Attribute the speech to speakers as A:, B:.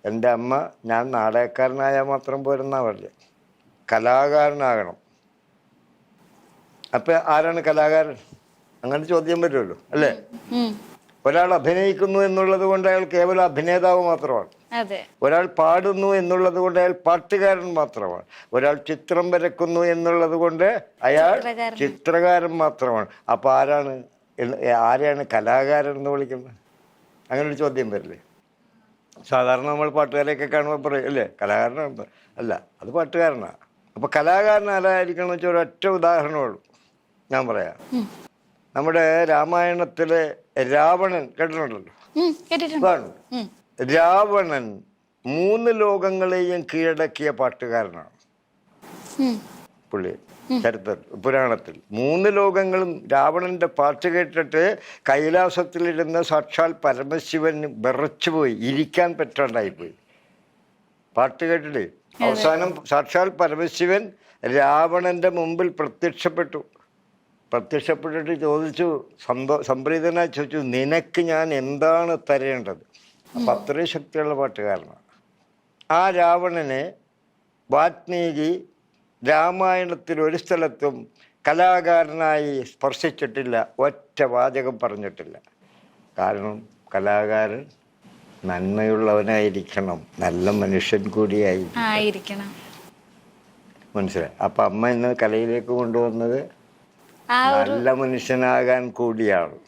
A: എൻ്റെ അമ്മ ഞാൻ നാടകക്കാരനായാൽ മാത്രം പോരെന്നാ പറഞ്ഞത്, കലാകാരനാകണം. അപ്പം ആരാണ് കലാകാരൻ? അങ്ങനെ ചോദ്യം വരുമല്ലോ അല്ലേ? ഒരാൾ അഭിനയിക്കുന്നു എന്നുള്ളത് കൊണ്ട് അയാൾ കേവലം അഭിനേതാവ് മാത്രമാണ്. ഒരാൾ പാടുന്നു എന്നുള്ളത് കൊണ്ട് അയാൾ പാട്ടുകാരൻ മാത്രമാണ്. ഒരാൾ ചിത്രം വരക്കുന്നു എന്നുള്ളത് കൊണ്ട് അയാൾ ചിത്രകാരൻ മാത്രമാണ്. അപ്പൊ ആരെയാണ് കലാകാരൻ എന്ന് വിളിക്കുന്നത്? അങ്ങനെ ഒരു ചോദ്യം വരില്ലേ? സാധാരണ നമ്മൾ പാട്ടുകാരെയൊക്കെ കാണുമ്പോൾ പറയും അല്ലേ കലാകാരനാണ്. അല്ല, അത് പാട്ടുകാരനാണ്. അപ്പൊ കലാകാരൻ ആരായിരിക്കണം എന്ന് വെച്ചാൽ ഒരൊറ്റ ഉദാഹരണമുള്ളൂ, ഞാൻ പറയാം. നമ്മുടെ രാമായണത്തിലെ രാവണൻ കേട്ടിട്ടുണ്ടല്ലോ? രാവണൻ 3 ലോകങ്ങളെയും കീഴടക്കിയ പാട്ടുകാരനാണ് പുള്ളി. പുരാണത്തിൽ 3 ലോകങ്ങളും രാവണന്റെ പാട്ട് കേട്ടിട്ട് കൈലാസത്തിലിരുന്ന് സാക്ഷാൽ പരമശിവൻ വിറച്ചുപോയി, ഇരിക്കാൻ പറ്റാണ്ടായിപ്പോയി പാട്ട് കേട്ടിട്ട്. അവസാനം സാക്ഷാൽ പരമശിവൻ രാവണന്റെ മുമ്പിൽ പ്രത്യക്ഷപ്പെട്ടിട്ട് ചോദിച്ചു, സംപ്രീതനായി ചോദിച്ചു, നിനക്ക് ഞാൻ എന്താണ് തരേണ്ടത്? അപ്പം അത്രയും ശക്തിയുള്ള പാട്ടുകാരനാണ്. ആ രാവണനെ വാൽമീകി രാമായണത്തിൽ ഒരു സ്ഥലത്തും കലാകാരനായി സ്പർശിച്ചിട്ടില്ല, ഒറ്റ വാചകം പറഞ്ഞിട്ടില്ല. കാരണം കലാകാരൻ നന്മയുള്ളവനായിരിക്കണം, നല്ല മനുഷ്യൻ കൂടിയായിരിക്കണം. മനസ്സിലായി? അപ്പം അമ്മ ഇന്ന് കലയിലേക്ക് കൊണ്ടുവന്നത് നല്ല മനുഷ്യനാകാൻ കൂടിയാണ്.